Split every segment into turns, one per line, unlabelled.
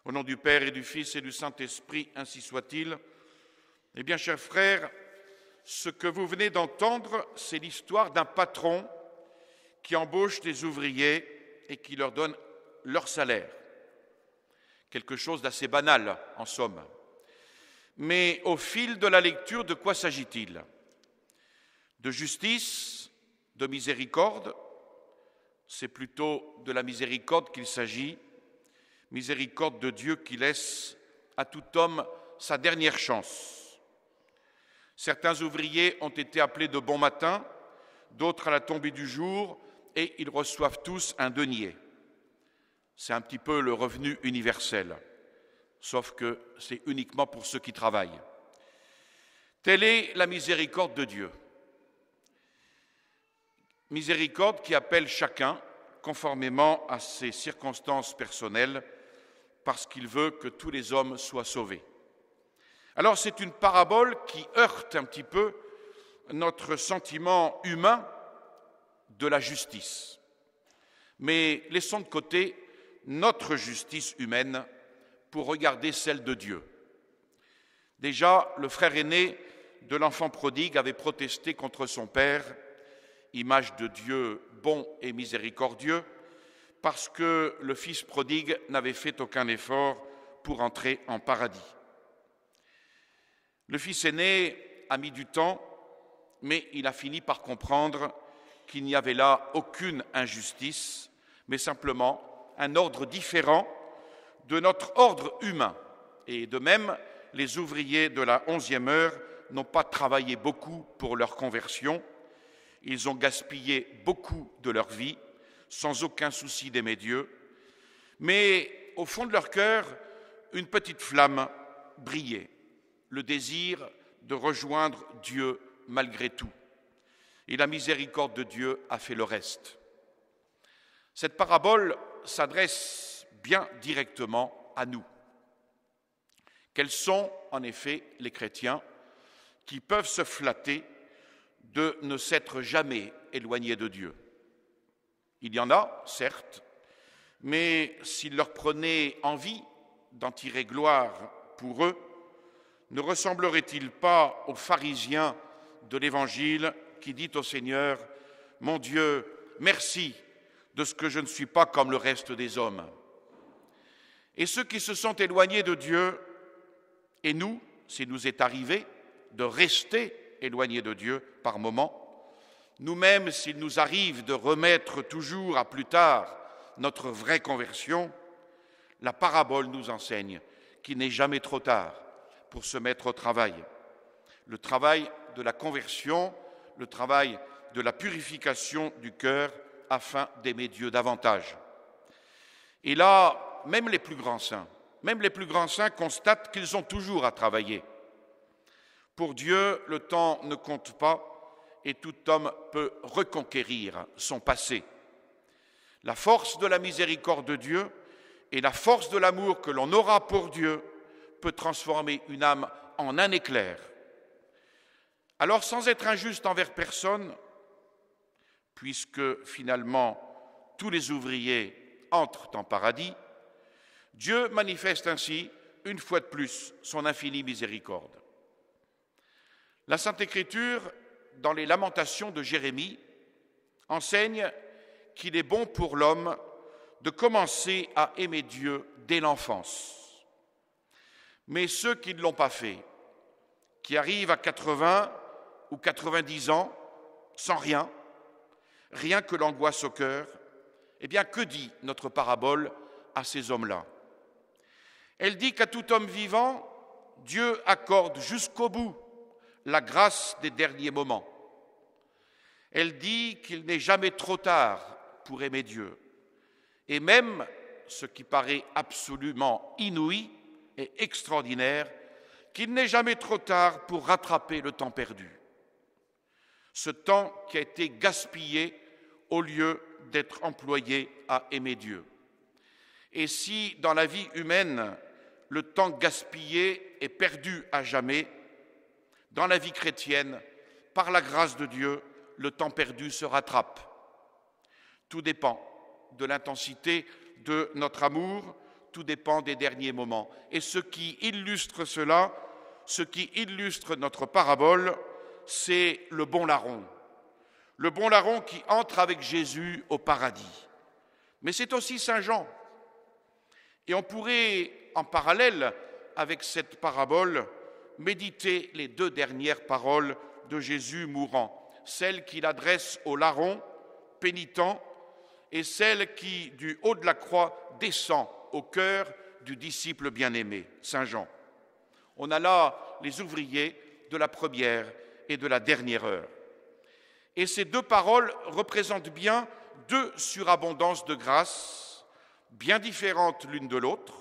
Au nom du Père et du Fils et du Saint-Esprit, ainsi soit-il. Eh bien, chers frères, ce que vous venez d'entendre, c'est l'histoire d'un patron qui embauche des ouvriers et qui leur donne leur salaire. Quelque chose d'assez banal, en somme. Mais au fil de la lecture, de quoi s'agit-il? De justice, de miséricorde? C'est plutôt de la miséricorde qu'il s'agit. Miséricorde de Dieu qui laisse à tout homme sa dernière chance. Certains ouvriers ont été appelés de bon matin, d'autres à la tombée du jour, et ils reçoivent tous un denier. C'est un petit peu le revenu universel, sauf que c'est uniquement pour ceux qui travaillent. Telle est la miséricorde de Dieu. Miséricorde qui appelle chacun, conformément à ses circonstances personnelles, parce qu'il veut que tous les hommes soient sauvés. Alors c'est une parabole qui heurte un petit peu notre sentiment humain de la justice. Mais laissons de côté notre justice humaine pour regarder celle de Dieu. Déjà, le frère aîné de l'enfant prodigue avait protesté contre son père, image de Dieu bon et miséricordieux, parce que le fils prodigue n'avait fait aucun effort pour entrer en paradis. Le fils aîné a mis du temps, mais il a fini par comprendre qu'il n'y avait là aucune injustice, mais simplement un ordre différent de notre ordre humain. Et de même, les ouvriers de la 11e heure n'ont pas travaillé beaucoup pour leur conversion. Ils ont gaspillé beaucoup de leur vie, sans aucun souci d'aimer Dieu, mais au fond de leur cœur, une petite flamme brillait, le désir de rejoindre Dieu malgré tout. Et la miséricorde de Dieu a fait le reste. Cette parabole s'adresse bien directement à nous. Quels sont en effet les chrétiens qui peuvent se flatter de ne s'être jamais éloignés de Dieu? Il y en a, certes, mais s'ils leur prenaient envie d'en tirer gloire pour eux, ne ressembleraient-ils pas aux pharisiens de l'Évangile qui dit au Seigneur « Mon Dieu, merci de ce que je ne suis pas comme le reste des hommes ». Et ceux qui se sont éloignés de Dieu, et nous, s'il nous est arrivé de rester éloignés de Dieu par moments, nous-mêmes, s'il nous arrive de remettre toujours à plus tard notre vraie conversion, la parabole nous enseigne qu'il n'est jamais trop tard pour se mettre au travail. Le travail de la conversion, le travail de la purification du cœur afin d'aimer Dieu davantage. Et là, même les plus grands saints constatent qu'ils ont toujours à travailler. Pour Dieu, le temps ne compte pas et tout homme peut reconquérir son passé. La force de la miséricorde de Dieu et la force de l'amour que l'on aura pour Dieu peut transformer une âme en un éclair. Alors, sans être injuste envers personne, puisque finalement tous les ouvriers entrent en paradis, Dieu manifeste ainsi, une fois de plus, son infinie miséricorde. La Sainte Écriture, dans les Lamentations de Jérémie, enseigne qu'il est bon pour l'homme de commencer à aimer Dieu dès l'enfance. Mais ceux qui ne l'ont pas fait, qui arrivent à 80 ou 90 ans, sans rien que l'angoisse au cœur, eh bien, que dit notre parabole à ces hommes-là? Elle dit qu'à tout homme vivant, Dieu accorde jusqu'au bout la grâce des derniers moments. Elle dit qu'il n'est jamais trop tard pour aimer Dieu. Et même, ce qui paraît absolument inouï et extraordinaire, qu'il n'est jamais trop tard pour rattraper le temps perdu. Ce temps qui a été gaspillé au lieu d'être employé à aimer Dieu. Et si dans la vie humaine, le temps gaspillé est perdu à jamais, dans la vie chrétienne, par la grâce de Dieu, le temps perdu se rattrape. Tout dépend de l'intensité de notre amour, tout dépend des derniers moments. Et ce qui illustre cela, ce qui illustre notre parabole, c'est le bon larron. Le bon larron qui entre avec Jésus au paradis. Mais c'est aussi Saint Jean. Et on pourrait, en parallèle avec cette parabole, méditer les 2 dernières paroles de Jésus mourant, celle qu'il adresse au larron pénitent et celle qui, du haut de la croix, descend au cœur du disciple bien-aimé, Saint Jean. On a là les ouvriers de la première et de la dernière heure. Et ces 2 paroles représentent bien 2 surabondances de grâce, bien différentes l'une de l'autre.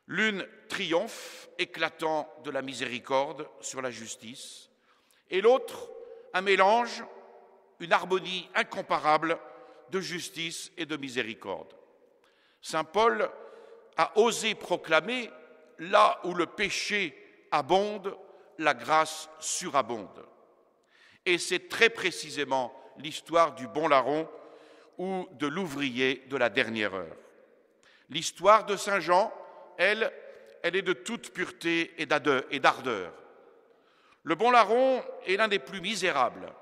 L'une triomphe, éclatant de la miséricorde sur la justice, et l'autre un mélange, une harmonie incomparable de justice et de miséricorde. Saint Paul a osé proclamer, là où le péché abonde, la grâce surabonde. Et c'est très précisément l'histoire du bon larron ou de l'ouvrier de la dernière heure. L'histoire de Saint Jean, elle est de toute pureté et d'ardeur. Le bon larron est l'un des plus misérables,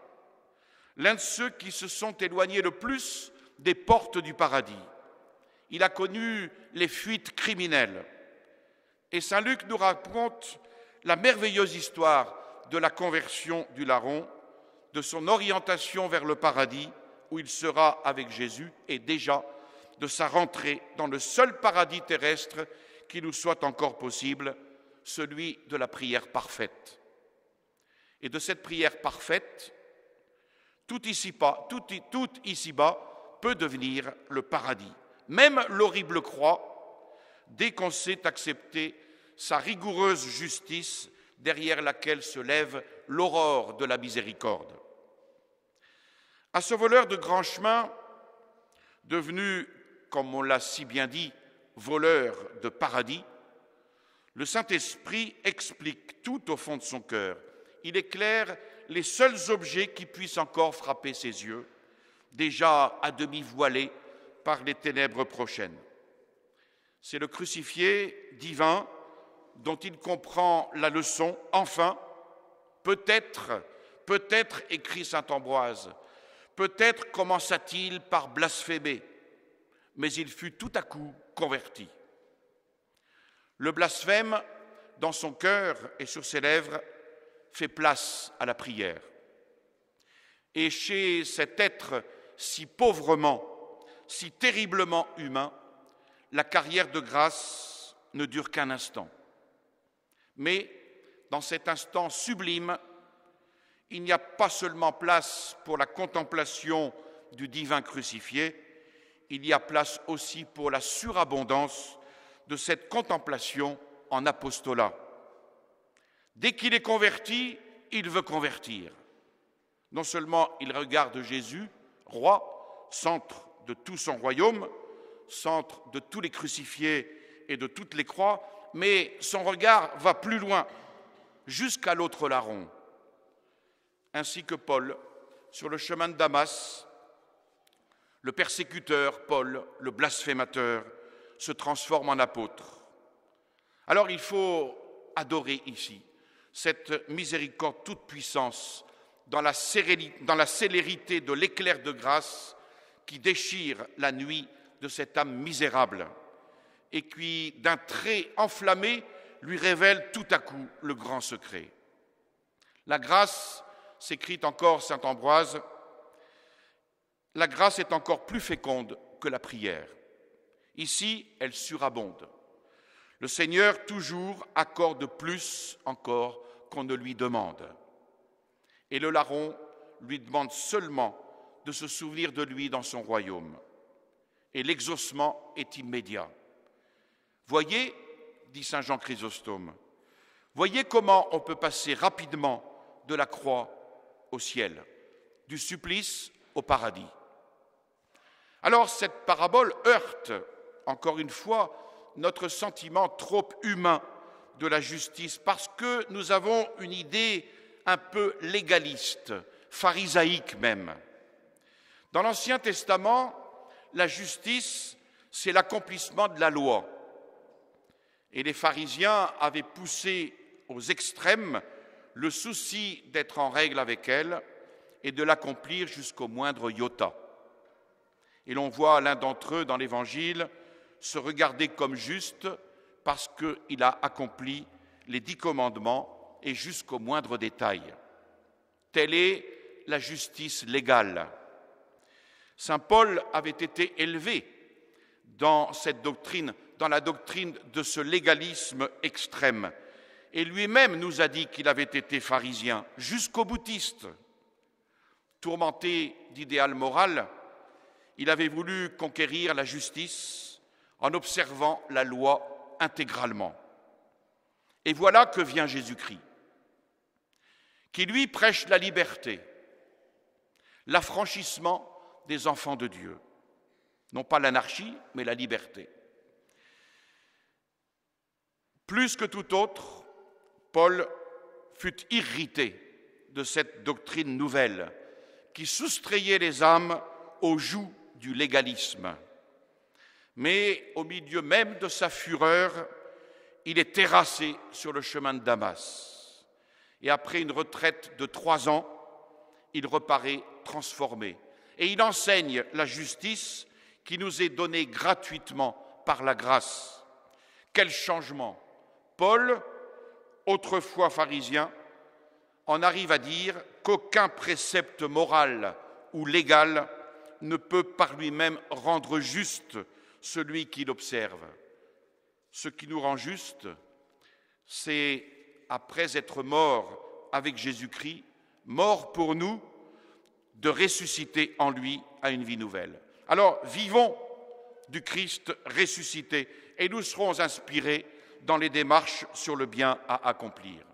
l'un de ceux qui se sont éloignés le plus des portes du paradis. Il a connu les fuites criminelles. Et saint Luc nous raconte la merveilleuse histoire de la conversion du larron, de son orientation vers le paradis, où il sera avec Jésus, et déjà de sa rentrée dans le seul paradis terrestre qui nous soit encore possible, celui de la prière parfaite. Et de cette prière parfaite, tout ici-bas peut devenir le paradis. Même l'horrible croix, dès qu'on sait accepter sa rigoureuse justice derrière laquelle se lève l'aurore de la miséricorde. À ce voleur de grand chemin, devenu, comme on l'a si bien dit, voleur de paradis, le Saint-Esprit explique tout au fond de son cœur. Il éclaire les seuls objets qui puissent encore frapper ses yeux, déjà à demi voilés par les ténèbres prochaines. C'est le crucifié divin dont il comprend la leçon. Enfin, peut-être, écrit saint Ambroise, peut-être commença-t-il par blasphémer, mais il fut tout à coup converti. Le blasphème, dans son cœur et sur ses lèvres, fait place à la prière. Et chez cet être si pauvrement, si terriblement humain, la carrière de grâce ne dure qu'un instant. Mais dans cet instant sublime, il n'y a pas seulement place pour la contemplation du divin crucifié, il y a place aussi pour la surabondance de cette contemplation en apostolat. Dès qu'il est converti, il veut convertir. Non seulement il regarde Jésus, roi, centre de tout son royaume, centre de tous les crucifiés et de toutes les croix, mais son regard va plus loin, jusqu'à l'autre larron. Ainsi que Paul, sur le chemin de Damas, le persécuteur, Paul, le blasphémateur, se transforme en apôtre. Alors il faut adorer ici cette miséricorde toute puissance dans la célérité de l'éclair de grâce qui déchire la nuit de cette âme misérable et qui, d'un trait enflammé, lui révèle tout à coup le grand secret. La grâce, s'écrit encore saint Ambroise, la grâce est encore plus féconde que la prière. Ici, elle surabonde. Le Seigneur toujours accorde plus encore qu'on ne lui demande. Et le larron lui demande seulement de se souvenir de lui dans son royaume. Et l'exaucement est immédiat. Voyez, dit saint Jean Chrysostome, voyez comment on peut passer rapidement de la croix au ciel, du supplice au paradis. Alors cette parabole heurte, encore une fois, notre sentiment trop humain de la justice, parce que nous avons une idée un peu légaliste, pharisaïque même. Dans l'Ancien Testament, la justice, c'est l'accomplissement de la loi. Et les pharisiens avaient poussé aux extrêmes le souci d'être en règle avec elle et de l'accomplir jusqu'au moindre iota. Et l'on voit l'un d'entre eux dans l'Évangile se regarder comme juste parce qu'il a accompli les 10 commandements et jusqu'au moindre détail. Telle est la justice légale. Saint Paul avait été élevé dans cette doctrine, dans la doctrine de ce légalisme extrême. Et lui-même nous a dit qu'il avait été pharisien, jusqu'au boutiste. Tourmenté d'idéal moral, il avait voulu conquérir la justice en observant la loi intégralement. Et voilà que vient Jésus-Christ, qui lui prêche la liberté, l'affranchissement des enfants de Dieu. Non pas l'anarchie, mais la liberté. Plus que tout autre, Paul fut irrité de cette doctrine nouvelle qui soustrayait les âmes au joug du légalisme. Mais au milieu même de sa fureur, il est terrassé sur le chemin de Damas. Et après une retraite de 3 ans, il reparaît transformé. Et il enseigne la justice qui nous est donnée gratuitement par la grâce. Quel changement! Paul, autrefois pharisien, en arrive à dire qu'aucun précepte moral ou légal ne peut par lui-même rendre juste celui qui l'observe. Ce qui nous rend juste, c'est, après être mort avec Jésus-Christ, mort pour nous, de ressusciter en lui à une vie nouvelle. Alors, vivons du Christ ressuscité et nous serons inspirés dans les démarches sur le bien à accomplir.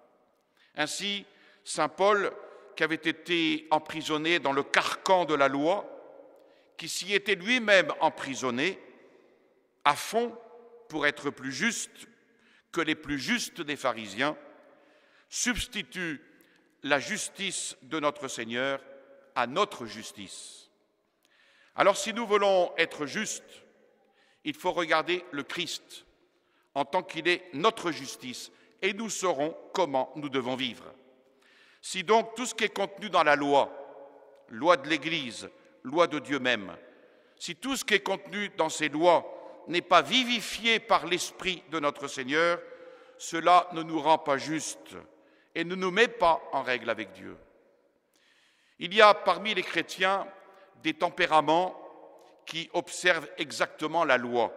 Ainsi, saint Paul, qui avait été emprisonné dans le carcan de la loi, qui s'y était lui-même emprisonné à fond pour être plus juste que les plus justes des pharisiens, substitue la justice de notre Seigneur à notre justice. Alors si nous voulons être justes, il faut regarder le Christ en tant qu'il est notre justice et nous saurons comment nous devons vivre. Si donc tout ce qui est contenu dans la loi de l'Église, loi de Dieu même, si tout ce qui est contenu dans ces lois n'est pas vivifié par l'Esprit de notre Seigneur, cela ne nous rend pas justes et ne nous met pas en règle avec Dieu. Il y a parmi les chrétiens des tempéraments qui observent exactement la loi,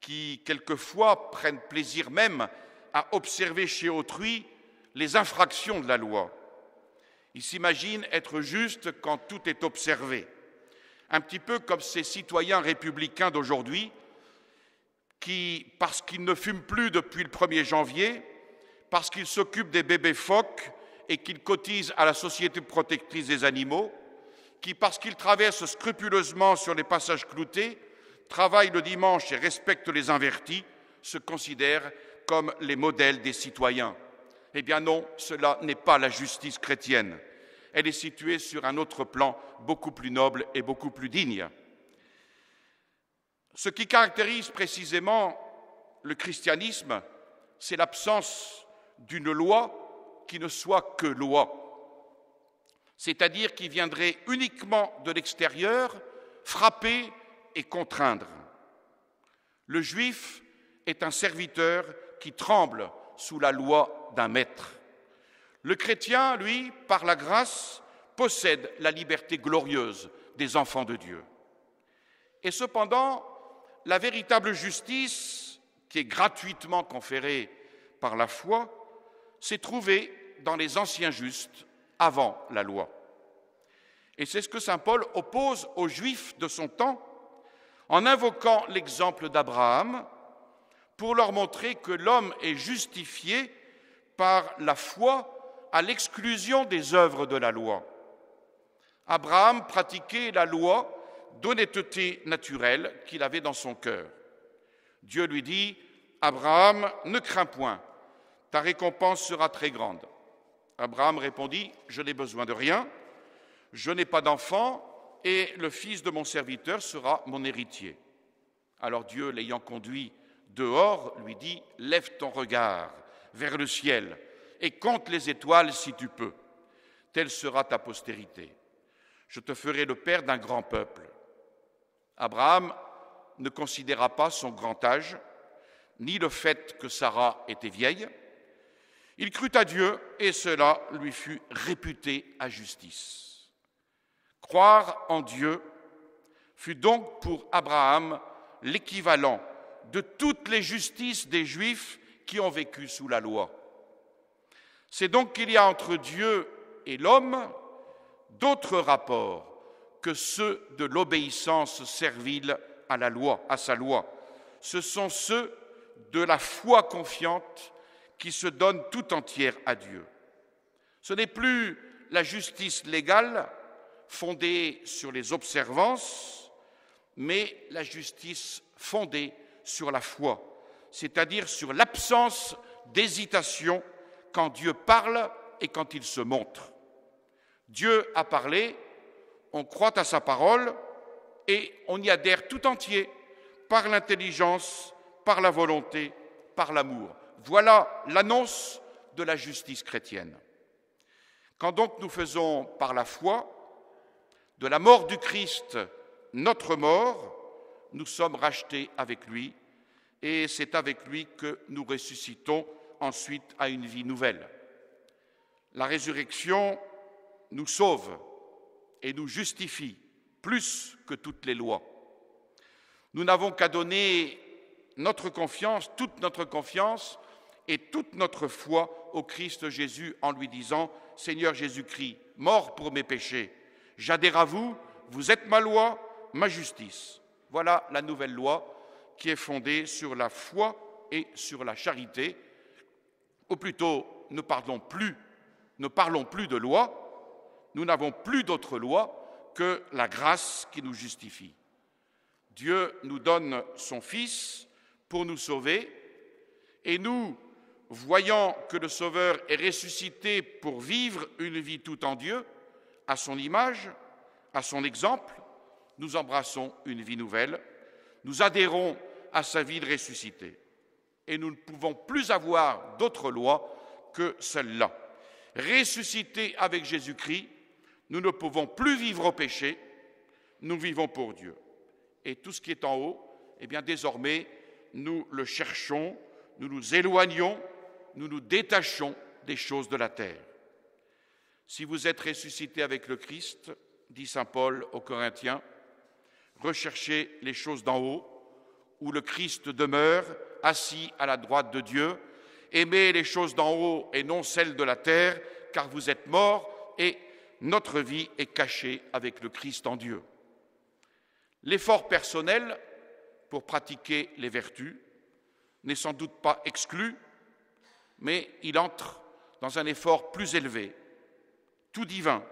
qui quelquefois prennent plaisir même à observer chez autrui les infractions de la loi. Ils s'imaginent être justes quand tout est observé. Un petit peu comme ces citoyens républicains d'aujourd'hui qui, parce qu'ils ne fument plus depuis le 1er janvier, parce qu'ils s'occupent des bébés phoques et qu'ils cotisent à la Société protectrice des animaux, qui, parce qu'ils traversent scrupuleusement sur les passages cloutés, travaillent le dimanche et respectent les invertis, se considèrent comme les modèles des citoyens. Eh bien non, cela n'est pas la justice chrétienne. Elle est située sur un autre plan beaucoup plus noble et beaucoup plus digne. Ce qui caractérise précisément le christianisme, c'est l'absence d'une loi qui ne soit que loi, c'est-à-dire qui viendrait uniquement de l'extérieur, frapper et contraindre. Le juif est un serviteur qui tremble sous la loi d'un maître. Le chrétien, lui, par la grâce, possède la liberté glorieuse des enfants de Dieu. Et cependant, la véritable justice, qui est gratuitement conférée par la foi, s'est trouvée dans les anciens justes avant la loi. Et c'est ce que saint Paul oppose aux Juifs de son temps en invoquant l'exemple d'Abraham pour leur montrer que l'homme est justifié par la foi à l'exclusion des œuvres de la loi. Abraham pratiquait la loi d'honnêteté naturelle qu'il avait dans son cœur. Dieu lui dit « Abraham, ne crains point, ta récompense sera très grande. » Abraham répondit « Je n'ai besoin de rien, je n'ai pas d'enfant et le fils de mon serviteur sera mon héritier. » Alors Dieu, l'ayant conduit dehors, lui dit « Lève ton regard vers le ciel et compte les étoiles si tu peux. Telle sera ta postérité. Je te ferai le père d'un grand peuple. » Abraham ne considéra pas son grand âge, ni le fait que Sarah était vieille. Il crut à Dieu et cela lui fut réputé à justice. Croire en Dieu fut donc pour Abraham l'équivalent de toutes les justices des Juifs qui ont vécu sous la loi. C'est donc qu'il y a entre Dieu et l'homme d'autres rapports que ceux de l'obéissance servile à la loi, à sa loi. Ce sont ceux de la foi confiante qui se donne tout entière à Dieu. Ce n'est plus la justice légale fondée sur les observances, mais la justice fondée sur la foi, c'est-à-dire sur l'absence d'hésitation quand Dieu parle et quand il se montre. Dieu a parlé, on croit à sa parole et on y adhère tout entier par l'intelligence, par la volonté, par l'amour. Voilà l'annonce de la justice chrétienne. Quand donc nous faisons par la foi de la mort du Christ notre mort, nous sommes rachetés avec lui et c'est avec lui que nous ressuscitons ensuite à une vie nouvelle. La résurrection nous sauve et nous justifie plus que toutes les lois. Nous n'avons qu'à donner notre confiance, toute notre confiance et toute notre foi au Christ Jésus en lui disant « Seigneur Jésus-Christ, mort pour mes péchés, j'adhère à vous, vous êtes ma loi, ma justice. » Voilà la nouvelle loi qui est fondée sur la foi et sur la charité. Ou plutôt, ne parlons plus de loi, nous n'avons plus d'autre loi que la grâce qui nous justifie. Dieu nous donne son Fils pour nous sauver et nous, voyant que le Sauveur est ressuscité pour vivre une vie tout en Dieu, à son image, à son exemple, nous embrassons une vie nouvelle, nous adhérons à sa vie de ressuscité. Et nous ne pouvons plus avoir d'autre loi que celle-là. Ressuscités avec Jésus-Christ, nous ne pouvons plus vivre au péché, nous vivons pour Dieu. Et tout ce qui est en haut, eh bien désormais, nous le cherchons, nous nous éloignons, nous nous détachons des choses de la terre. Si vous êtes ressuscités avec le Christ, dit saint Paul aux Corinthiens, recherchez les choses d'en haut, où le Christ demeure, assis à la droite de Dieu. Aimez les choses d'en haut et non celles de la terre, car vous êtes morts et notre vie est cachée avec le Christ en Dieu. L'effort personnel pour pratiquer les vertus n'est sans doute pas exclu, mais il entre dans un effort plus élevé, tout divin,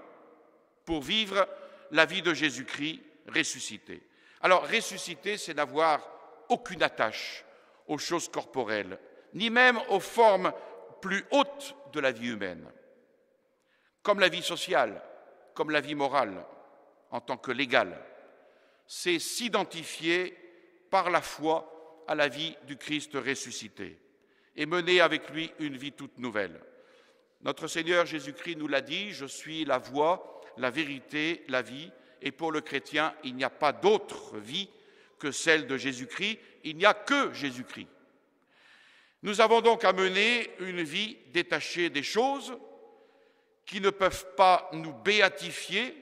pour vivre la vie de Jésus-Christ ressuscité. Alors, ressuscité, c'est n'avoir aucune attache aux choses corporelles, ni même aux formes plus hautes de la vie humaine, comme la vie sociale, comme la vie morale, en tant que légale. C'est s'identifier par la foi à la vie du Christ ressuscité et mener avec lui une vie toute nouvelle. Notre Seigneur Jésus-Christ nous l'a dit, « Je suis la voie, la vérité, la vie ». Et pour le chrétien, il n'y a pas d'autre vie que celle de Jésus-Christ, il n'y a que Jésus-Christ. Nous avons donc à mener une vie détachée des choses qui ne peuvent pas nous béatifier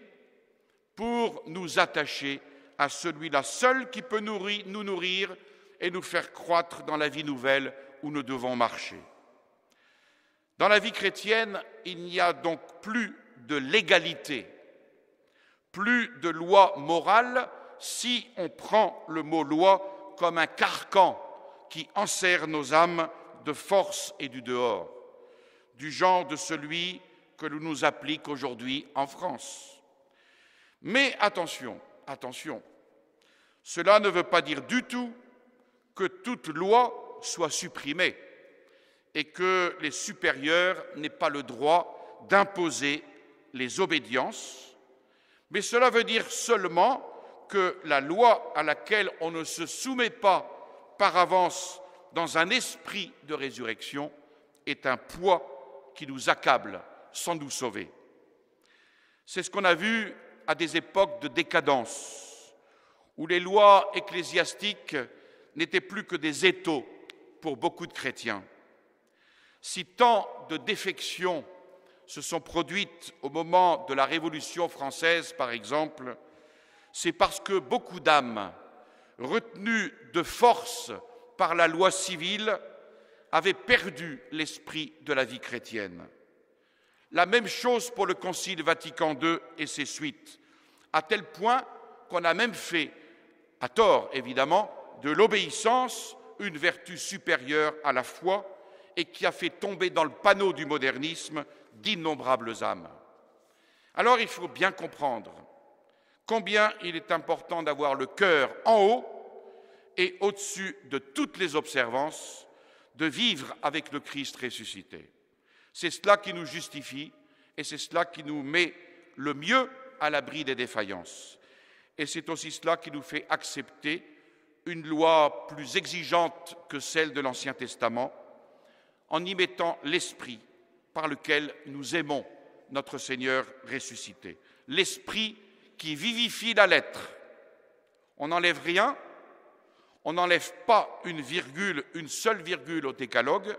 pour nous attacher à celui-là seul qui peut nous nourrir et nous faire croître dans la vie nouvelle où nous devons marcher. Dans la vie chrétienne, il n'y a donc plus de légalité, plus de loi morale si on prend le mot loi comme un carcan qui enserre nos âmes de force et du dehors, du genre de celui que l'on nous applique aujourd'hui en France. Mais attention, cela ne veut pas dire du tout que toute loi soit supprimée et que les supérieurs n'aient pas le droit d'imposer les obédiences, mais cela veut dire seulement que la loi à laquelle on ne se soumet pas par avance dans un esprit de résurrection est un poids qui nous accable sans nous sauver. C'est ce qu'on a vu à des époques de décadence, où les lois ecclésiastiques n'étaient plus que des étaux pour beaucoup de chrétiens. Si tant de défections se sont produites au moment de la Révolution française, par exemple, c'est parce que beaucoup d'âmes, retenues de force par la loi civile, avaient perdu l'esprit de la vie chrétienne. La même chose pour le Concile Vatican II et ses suites, à tel point qu'on a même fait, à tort évidemment, de l'obéissance une vertu supérieure à la foi et qui a fait tomber dans le panneau du modernisme d'innombrables âmes. Alors il faut bien comprendre combien il est important d'avoir le cœur en haut et au-dessus de toutes les observances, de vivre avec le Christ ressuscité. C'est cela qui nous justifie et c'est cela qui nous met le mieux à l'abri des défaillances. Et c'est aussi cela qui nous fait accepter une loi plus exigeante que celle de l'Ancien Testament, en y mettant l'esprit par lequel nous aimons notre Seigneur ressuscité. L'esprit qui vivifie la lettre. On n'enlève rien, on n'enlève pas une seule virgule au décalogue,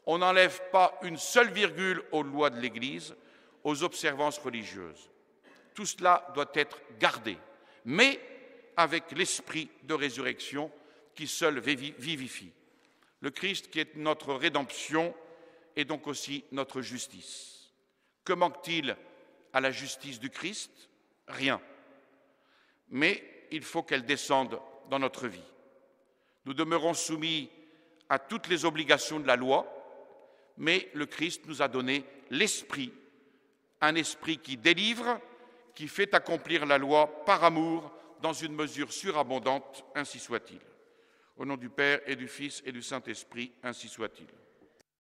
on n'enlève pas une seule virgule aux lois de l'Église, aux observances religieuses. Tout cela doit être gardé, mais avec l'esprit de résurrection qui seul vivifie. Le Christ qui est notre rédemption est donc aussi notre justice. Que manque-t-il à la justice du Christ ? Rien. Mais il faut qu'elle descende dans notre vie. Nous demeurons soumis à toutes les obligations de la loi, mais le Christ nous a donné l'esprit, un esprit qui délivre, qui fait accomplir la loi par amour dans une mesure surabondante, ainsi soit-il. Au nom du Père et du Fils et du Saint-Esprit, ainsi soit-il.